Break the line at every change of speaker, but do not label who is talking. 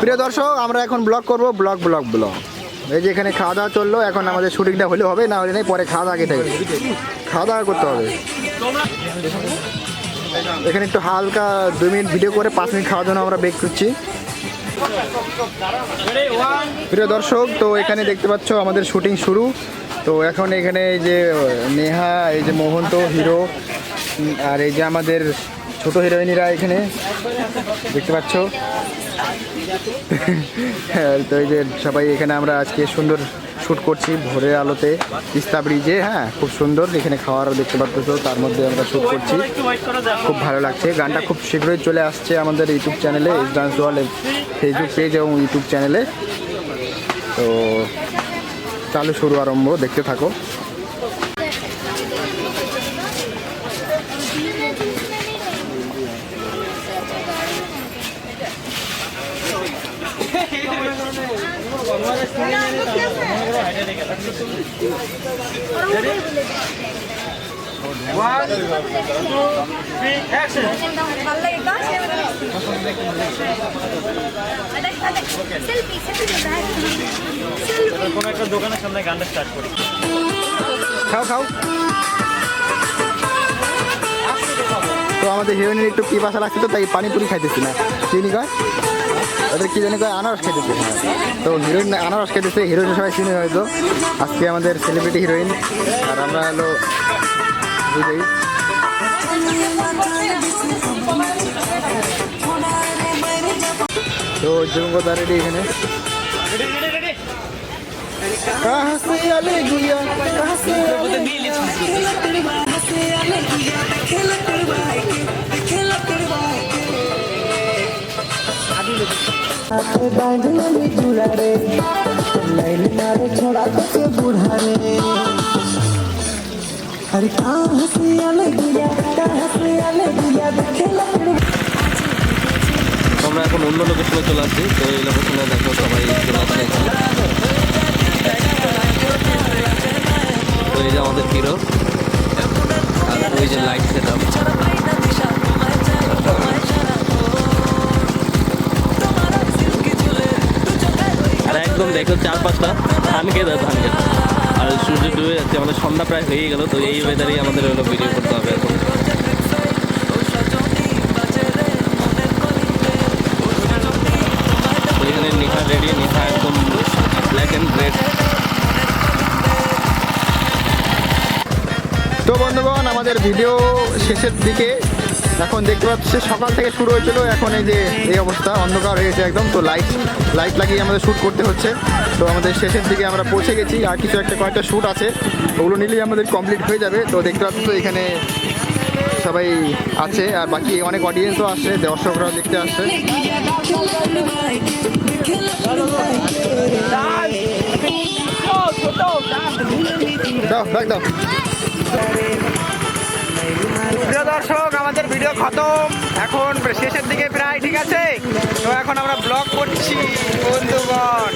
প্রিয় দর্শক, আমরা এখন ব্লগ করব, ব্লগ। এই যে এখানে খাওয়া দাওয়া চললো, এখন আমাদের শুটিংটা হলে হবে, না হলে নেই পরে খাওয়া দাওয়া আগে থেকে খাওয়া দাওয়া করতে হবে। এখানে একটু হালকা 2 মিনিট ভিডিও করে 5 মিনিট খাওয়ার জন্য আমরা ব্রেক করছি। প্রিয় দর্শক, তো এখানে দেখতে পাচ্ছ আমাদের শুটিং শুরু। তো এখন এখানে এই যে নেহা, এই যে মোহন্ত হিরো, আর এই যে আমাদের ছোট হিরোইনিরা এখানে দেখতে পাচ্ছ। তো এই যে সবাই এখানে আমরা আজকে সুন্দর শ্যুট করছি ভোরের আলোতে তিস্তা ব্রিজে। হ্যাঁ, খুব সুন্দর এখানে খাওয়ারও দেখতে পাচ্ছ, তার মধ্যে আমরা শ্যুট করছি, খুব ভালো লাগছে। গানটা খুব শীঘ্রই চলে আসছে আমাদের ইউটিউব চ্যানেলে, S dance world Facebook page এবং ইউটিউব চ্যানেলে। তো চালু শুরু আরম্ভ, দেখতে থাকো।
একটা দোকানের সামনে গানটা স্টার্ট করি।
খাও। তো আমাদের হিরোইনের একটু পিপাসা লাগছে, তো তাই পানিপুরি খাইতেছি না, চিনি কয় ওদের কি জানি কয়, আনারস খাইতেছে। তো হিরোইন আনারস খাইতেছে, হিরোইন সবাই চিনি হয়তো। আজকে আমাদের সেলিব্রিটি হিরোইন, আর আমরা হলো বিজয়ী। তো জমকতা রেডি এখানে।
আমরা এখন অন্য লোকেশনে চলে আসছি। তো এই লোকেশনে দেখো সবাই চলে আসছে এখানে। তো এই যে আমাদের হিরো, আর ওই যে লাইট সেট আপ। আর একদম দেখো 4-5টা ধান খেতে আর সূর্য ডুবে যাচ্ছে, আমাদের সন্ধ্যা প্রায় হয়ে গেল। তো এই ওয়েদারেই আমাদের হলো ভিডিও করতে হবে এখন। এখানে নেহা রেডি, নেহা একদম ব্ল্যাক অ্যান্ড রেড।
তো বন্ধুগণ, আমাদের ভিডিও শেষের দিকে। এখন দেখতে পাচ্ছি সকাল থেকে শুরু হয়েছিল, এখন এই যে এই অবস্থা, অন্ধকার হয়ে গেছে একদম। তো লাইট লাগিয়ে আমাদের শ্যুট করতে হচ্ছে। তো আমাদের শেষের দিকে আমরা পৌঁছে গেছি, আর কিছু কয়েকটা শ্যুট আছে, ওগুলো নিলেই আমাদের কমপ্লিট হয়ে যাবে। তো দেখতে পাচ্ছ এখানে সবাই আছে, আর বাকি অনেক অডিয়েন্সও আসছে, দর্শকরাও দেখতে আসছে। দাও। প্রিয় দর্শক, আমাদের ভিডিও খতম, এখন শেষের দিকে প্রায়, ঠিক আছে। তো এখন আমরা ব্লগ করছি বন্ধুগণ।